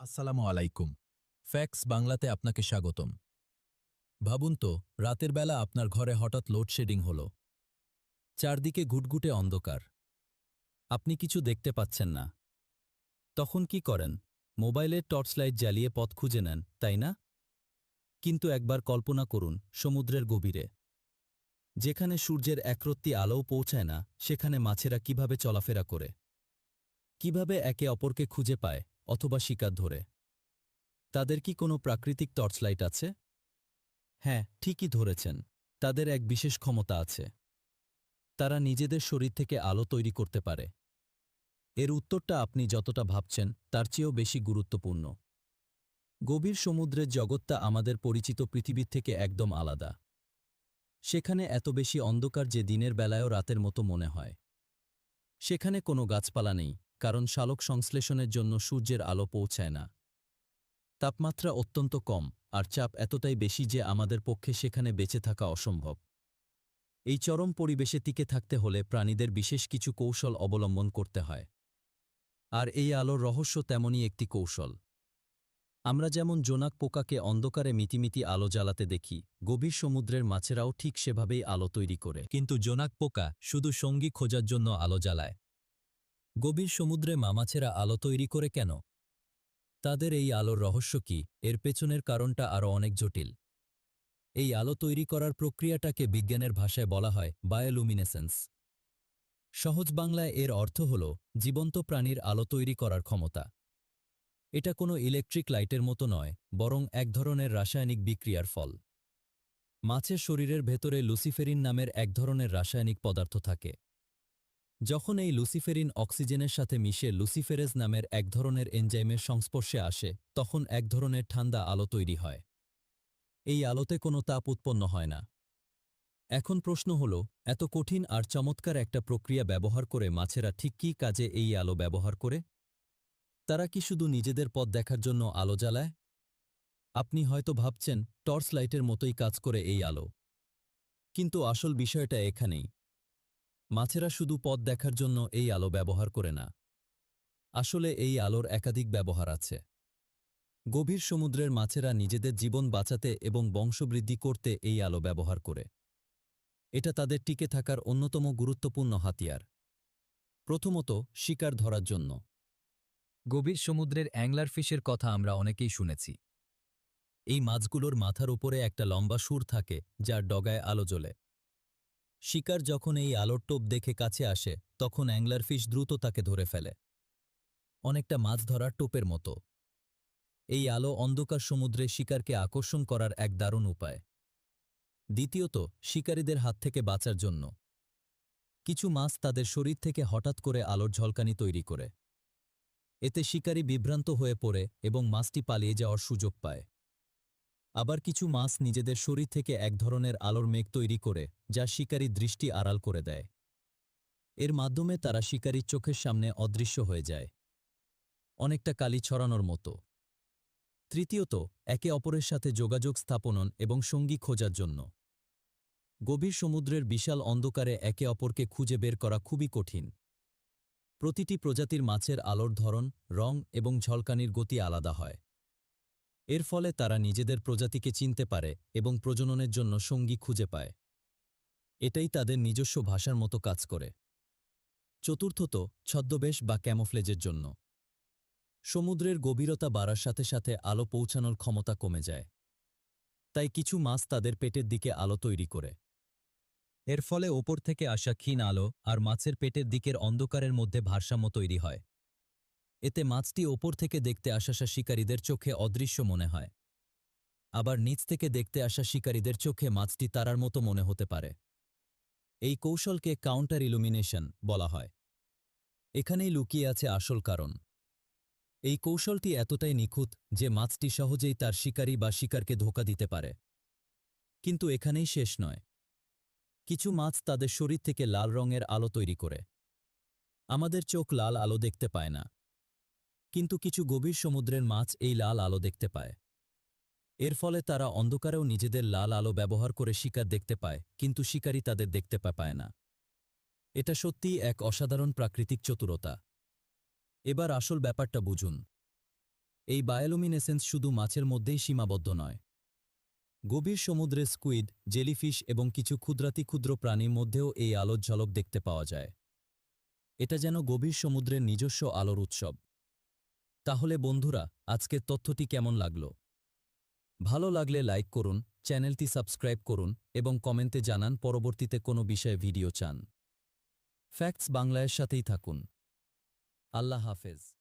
আসসালামু আলাইকুম। ফ্যাক্স বাংলাতে আপনাকে স্বাগতম। ভাবুন তো, রাতের বেলা আপনার ঘরে হঠাৎ লোডশেডিং হল। চারদিকে ঘুটঘুটে অন্ধকার। আপনি কিছু দেখতে পাচ্ছেন না। তখন কি করেন? মোবাইলের টর্চলাইট জ্বালিয়ে পথ খুঁজে নেন, তাই না? কিন্তু একবার কল্পনা করুন, সমুদ্রের গভীরে, যেখানে সূর্যের একরত্তি আলোও পৌঁছায় না, সেখানে মাছেরা কিভাবে চলাফেরা করে, কিভাবে একে অপরকে খুঁজে পায় অথবা শিকার ধরে। তাদের কি কোনো প্রাকৃতিক টর্চলাইট আছে? হ্যাঁ, ঠিকই ধরেছেন। তাদের এক বিশেষ ক্ষমতা আছে। তারা নিজেদের শরীর থেকে আলো তৈরি করতে পারে। এর উত্তরটা আপনি যতটা ভাবছেন তার চেয়েও বেশি গুরুত্বপূর্ণ। গভীর সমুদ্রের জগৎটা আমাদের পরিচিত পৃথিবীর থেকে একদম আলাদা। সেখানে এত বেশি অন্ধকার যে দিনের বেলায়ও রাতের মতো মনে হয়। সেখানে কোনো গাছপালা নেই, কারণ সালোক সংশ্লেষণের জন্য সূর্যের আলো পৌঁছায় না। তাপমাত্রা অত্যন্ত কম, আর চাপ এতটাই বেশি যে আমাদের পক্ষে সেখানে বেঁচে থাকা অসম্ভব। এই চরম পরিবেশে টিকে থাকতে হলে প্রাণীদের বিশেষ কিছু কৌশল অবলম্বন করতে হয়। আর এই আলোর রহস্য তেমনই একটি কৌশল। আমরা যেমন জোনাক পোকাকে অন্ধকারে মিটিমিটি আলো জ্বালাতে দেখি, গভীর সমুদ্রের মাছেরাও ঠিক সেভাবেই আলো তৈরি করে। কিন্তু জোনাক পোকা শুধু সঙ্গী খোঁজার জন্য আলো জ্বালায়। গভীর সমুদ্রে মাছেরা আলো তৈরি করে কেন? তাদের এই আলোর রহস্য কি? এর পেছনের কারণটা আরও অনেক জটিল। এই আলো তৈরি করার প্রক্রিয়াটাকে বিজ্ঞানের ভাষায় বলা হয় বায়োলুমিনেসেন্স। সহজ বাংলায় এর অর্থ হল জীবন্ত প্রাণীর আলো তৈরি করার ক্ষমতা। এটা কোনো ইলেকট্রিক লাইটের মতো নয়, বরং এক ধরনের রাসায়নিক বিক্রিয়ার ফল। মাছের শরীরের ভেতরে লুসিফেরিন নামের এক ধরনের রাসায়নিক পদার্থ থাকে। যখন এই লুসিফেরিন অক্সিজেনের সাথে মিশে লুসিফেরেজ নামের এক ধরনের এনজাইমের সংস্পর্শে আসে, তখন এক ধরনের ঠান্ডা আলো তৈরি হয়। এই আলোতে কোনো তাপ উৎপন্ন হয় না। এখন প্রশ্ন হল, এত কঠিন আর চমৎকার একটা প্রক্রিয়া ব্যবহার করে মাছেরা ঠিক কী কাজে এই আলো ব্যবহার করে? তারা কি শুধু নিজেদের পথ দেখার জন্য আলো জ্বালায়? আপনি হয়তো ভাবছেন, টর্চ লাইটের মতোই কাজ করে এই আলো। কিন্তু আসল বিষয়টা এখানেই। মাছেরা শুধু পথ দেখার জন্য এই আলো ব্যবহার করে না। আসলে এই আলোর একাধিক ব্যবহার আছে। গভীর সমুদ্রের মাছেরা নিজেদের জীবন বাঁচাতে এবং বংশবৃদ্ধি করতে এই আলো ব্যবহার করে। এটা তাদের টিকে থাকার অন্যতম গুরুত্বপূর্ণ হাতিয়ার। প্রথমত, শিকার ধরার জন্য। গভীর সমুদ্রের অ্যাংলার ফিশের কথা আমরা অনেকেই শুনেছি। এই মাছগুলোর মাথার উপরে একটা লম্বা সুর থাকে, যার ডগায় আলো জ্বলে। শিকার যখন এই আলোর টোপ দেখে কাছে আসে, তখন অ্যাংলার ফিশ দ্রুত তাকে ধরে ফেলে। অনেকটা মাছ ধরার টোপের মতো। এই আলো অন্ধকার সমুদ্রে শিকারকে আকর্ষণ করার এক দারুণ উপায়। দ্বিতীয়ত, শিকারীদের হাত থেকে বাঁচার জন্য। কিছু মাছ তাদের শরীর থেকে হঠাৎ করে আলোর ঝলকানি তৈরি করে। এতে শিকারী বিভ্রান্ত হয়ে পড়ে এবং মাছটি পালিয়ে যাওয়ার সুযোগ পায়। আবার কিছু মাছ নিজেদের শরীর থেকে এক ধরনের আলোর মেঘ তৈরি করে, যা শিকারীর দৃষ্টি আড়াল করে দেয়। এর মাধ্যমে তারা শিকারীর চোখের সামনে অদৃশ্য হয়ে যায়, অনেকটা কালি ছড়ানোর মতো। তৃতীয়ত, একে অপরের সাথে যোগাযোগ স্থাপন এবং সঙ্গী খোঁজার জন্য। গভীর সমুদ্রের বিশাল অন্ধকারে একে অপরকে খুঁজে বের করা খুবই কঠিন। প্রতিটি প্রজাতির মাছের আলোর ধরন, রং এবং ঝলকানির গতি আলাদা হয়। এর ফলে তারা নিজেদের প্রজাতিকে চিনতে পারে এবং প্রজননের জন্য সঙ্গী খুঁজে পায়। এটাই তাদের নিজস্ব ভাষার মতো কাজ করে। চতুর্থত, ছদ্মবেশ বা ক্যামোফ্লেজের জন্য। সমুদ্রের গভীরতা বাড়ার সাথে সাথে আলো পৌঁছানোর ক্ষমতা কমে যায়। তাই কিছু মাছ তাদের পেটের দিকে আলো তৈরি করে। এর ফলে ওপর থেকে আসা ক্ষীণ আলো আর মাছের পেটের দিকের অন্ধকারের মধ্যে ভারসাম্য তৈরি হয়। এতে মাছটি ওপর থেকে দেখতে আসা শিকারীদের চোখে অদৃশ্য মনে হয়। আবার নিচ থেকে দেখতে আসা শিকারীদের চোখে মাছটি তারার মতো মনে হতে পারে। এই কৌশলকে কাউন্টার ইলুমিনেশন বলা হয়। এখানেই লুকিয়ে আছে আসল কারণ। এই কৌশলটি এতটাই নিখুঁত যে মাছটি সহজেই তার শিকারী বা শিকারকে ধোঁকা দিতে পারে। কিন্তু এখানেই শেষ নয়। কিছু মাছ তাদের শরীর থেকে লাল রঙের আলো তৈরি করে। আমাদের চোখ লাল আলো দেখতে পায় না, কিন্তু কিছু গভীর সমুদ্রের মাছ এই লাল আলো দেখতে পায়। এর ফলে তারা অন্ধকারেও নিজেদের লাল আলো ব্যবহার করে শিকার দেখতে পায়, কিন্তু শিকারী তাদের দেখতে পায় না। এটা সত্যিই এক অসাধারণ প্রাকৃতিক চতুরতা। এবার আসল ব্যাপারটা বুঝুন। এই বায়োলুমিনেসেন্স শুধু মাছের মধ্যেই সীমাবদ্ধ নয়। গভীর সমুদ্রে স্কুইড, জেলিফিশ এবং কিছু ক্ষুদ্র প্রাণীর মধ্যেও এই আলোর ঝলক দেখতে পাওয়া যায়। এটা যেন গভীর সমুদ্রের নিজস্ব আলোর উৎসব। তাহলে বন্ধুরা, আজকের তথ্যটি কেমন লাগলো? ভালো লাগলে লাইক করুন, চ্যানেলটি সাবস্ক্রাইব করুন এবং কমেন্টে জানান পরবর্তীতে কোনো বিষয়ে ভিডিও চান। ফ্যাক্টস বাংলার সাথেই থাকুন। আল্লাহ হাফেজ।